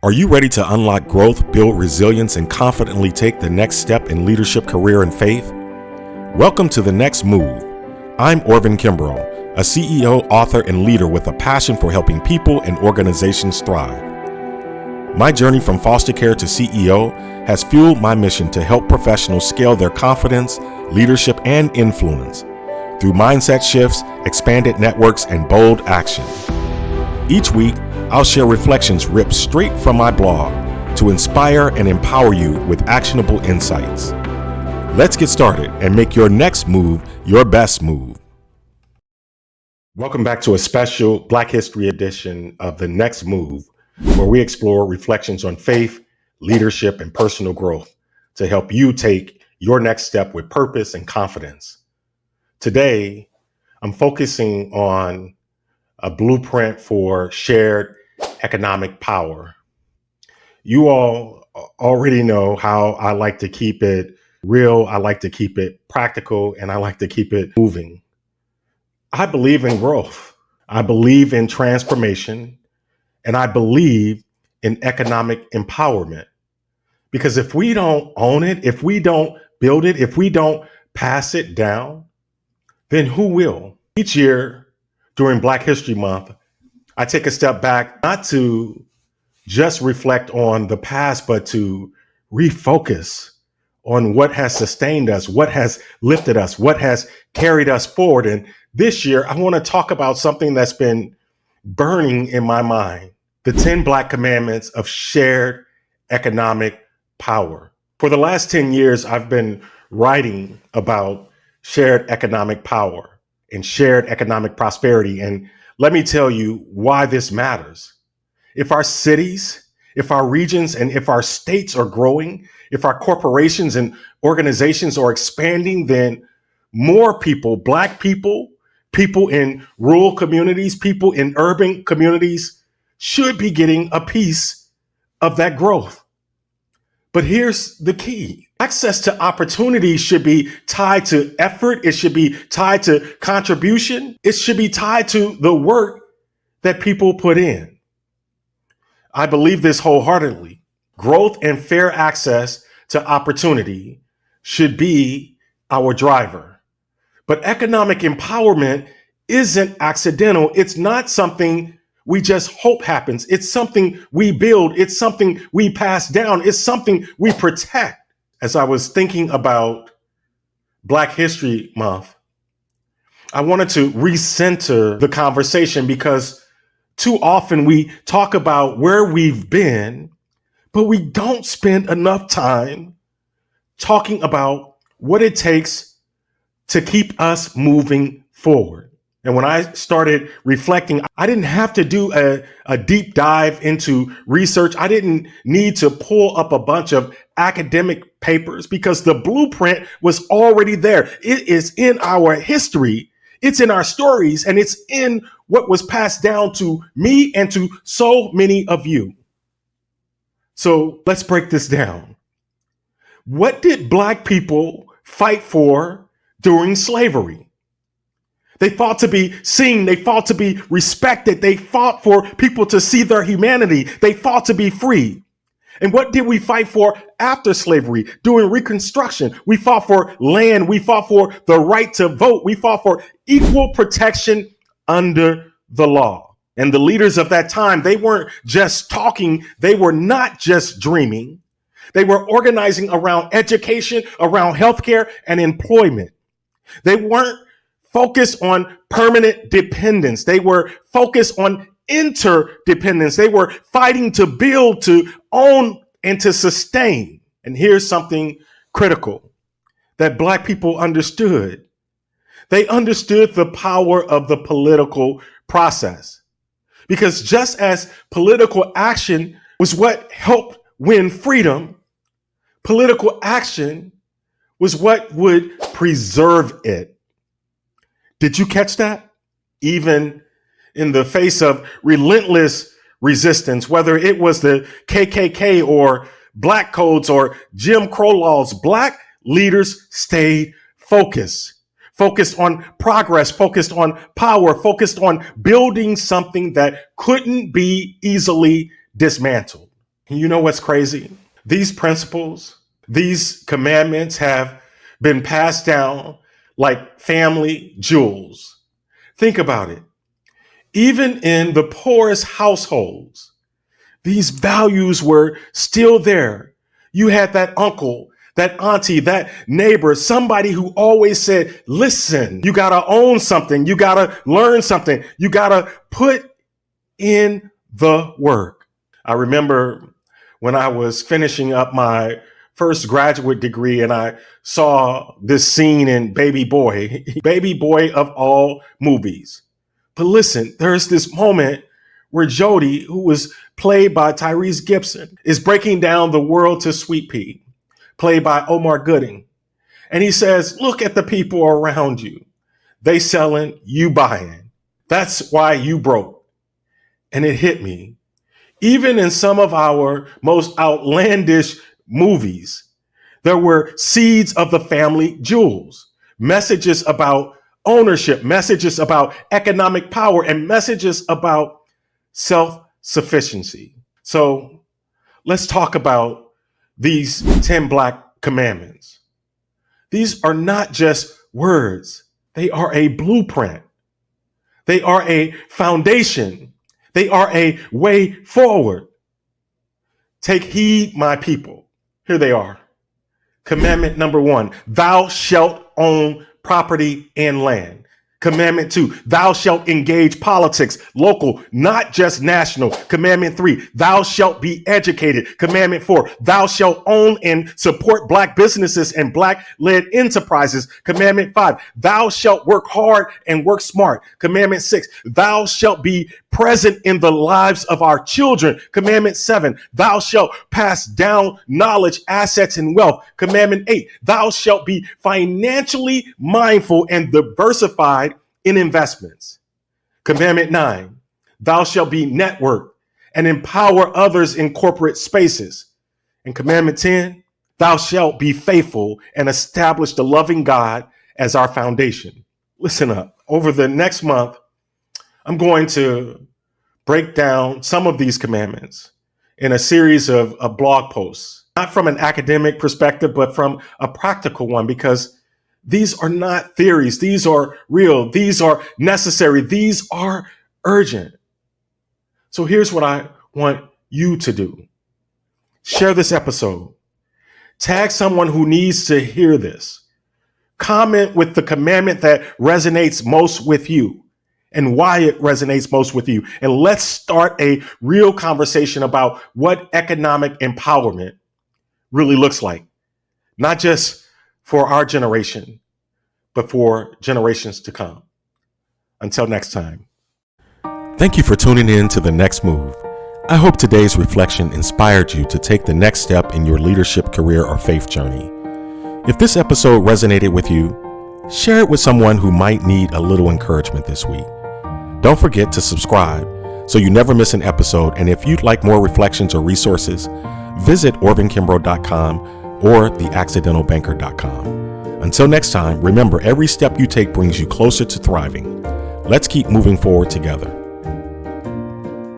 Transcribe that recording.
Are you ready to unlock growth, build resilience, and confidently take the next step in leadership, career, and faith? Welcome to The Next Move. I'm Orvin Kimbrough, a CEO, author, and leader with a passion for helping people and organizations thrive. My journey from foster care to CEO has fueled my mission to help professionals scale their confidence, leadership, and influence through mindset shifts, expanded networks, and bold action. Each week, I'll share reflections ripped straight from my blog to inspire and empower you with actionable insights. Let's get started and make your next move your best move. Welcome back to a special Black History edition of The Next Move, where we explore reflections on faith, leadership, and personal growth to help you take your next step with purpose and confidence. Today, I'm focusing on a blueprint for shared economic power. You all already know how I like to keep it real, I like to keep it practical, and I like to keep it moving. I believe in growth. I believe in transformation, and I believe in economic empowerment. Because if we don't own it, if we don't build it, if we don't pass it down, then who will? Each year, during Black History Month, I take a step back, not to just reflect on the past, but to refocus on what has sustained us, what has lifted us, what has carried us forward. And this year, I want to talk about something that's been burning in my mind, the 10 Black commandments of shared economic power. For the last 10 years, I've been writing about shared economic power and shared economic prosperity. And let me tell you why this matters. If our cities, if our regions, and if our states are growing, if our corporations and organizations are expanding, then more people, Black people, people in rural communities, people in urban communities should be getting a piece of that growth. But here's the key. Access to opportunity should be tied to effort. It should be tied to contribution. It should be tied to the work that people put in. I believe this wholeheartedly. Growth and fair access to opportunity should be our driver. But economic empowerment isn't accidental. It's not something we just hope happens. It's something we build. It's something we pass down. It's something we protect. As I was thinking about Black History Month, I wanted to recenter the conversation because too often we talk about where we've been, but we don't spend enough time talking about what it takes to keep us moving forward. And when I started reflecting, I didn't have to do a deep dive into research. I didn't need to pull up a bunch of academic papers because the blueprint was already there. It is in our history. It's in our stories, and it's in what was passed down to me and to so many of you. So let's break this down. What did Black people fight for during slavery? They fought to be seen. They fought to be respected. They fought for people to see their humanity. They fought to be free. And what did we fight for after slavery? During Reconstruction, we fought for land. We fought for the right to vote. We fought for equal protection under the law. And the leaders of that time, they weren't just talking. They were not just dreaming. They were organizing around education, around healthcare and employment. They weren't focused on permanent dependence. They were focused on interdependence. They were fighting to build, to own, and to sustain. And here's something critical that Black people understood. They understood the power of the political process. Because just as political action was what helped win freedom, political action was what would preserve it. Did you catch that? Even in the face of relentless resistance, whether it was the KKK or Black codes or Jim Crow laws, Black leaders stayed focused on progress, focused on power, focused on building something that couldn't be easily dismantled. And you know what's crazy? These principles, these commandments have been passed down like family jewels. Think about it. Even in the poorest households, these values were still there. You had that uncle, that auntie, that neighbor, somebody who always said, listen, you got to own something. You got to learn something. You got to put in the work. I remember when I was finishing up my first graduate degree and I saw this scene in Baby Boy, Baby Boy of all movies. But listen, there's this moment where Jody, who was played by Tyrese Gibson, is breaking down the world to Sweet Pea, played by Omar Gooding. And he says, look at the people around you. They selling, you buying. That's why you broke. And it hit me. Even in some of our most outlandish movies, there were seeds of the family jewels, messages about ownership, messages about economic power, and messages about self-sufficiency. So let's talk about these 10 Black commandments. These are not just words. They are a blueprint. They are a foundation. They are a way forward. Take heed, my people. Here they are. Commandment number 1, thou shalt own property and land. Commandment 2, thou shalt engage politics, local, not just national. Commandment 3, thou shalt be educated. Commandment 4, thou shalt own and support Black businesses and Black-led enterprises. Commandment 5, thou shalt work hard and work smart. Commandment 6, thou shalt be present in the lives of our children. Commandment 7, thou shalt pass down knowledge, assets, and wealth. Commandment 8, thou shalt be financially mindful and diversified in investments. Commandment 9, thou shalt be networked and empower others in corporate spaces. And Commandment 10, thou shalt be faithful and establish the loving God as our foundation. Listen up. Over the next month, I'm going to break down some of these commandments in a series of blog posts, not from an academic perspective, but from a practical one, because these are not theories. These are real. These are necessary. These are urgent. So here's what I want you to do. Share this episode. Tag someone who needs to hear this. Comment with the commandment that resonates most with you and why it resonates most with you. And let's start a real conversation about what economic empowerment really looks like, not just for our generation, but for generations to come. Until next time. Thank you for tuning in to The Next Move. I hope today's reflection inspired you to take the next step in your leadership, career, or faith journey. If this episode resonated with you, share it with someone who might need a little encouragement this week. Don't forget to subscribe so you never miss an episode. And if you'd like more reflections or resources, visit orvinkimbrough.com or theaccidentalbanker.com. Until next time, remember, every step you take brings you closer to thriving. Let's keep moving forward together.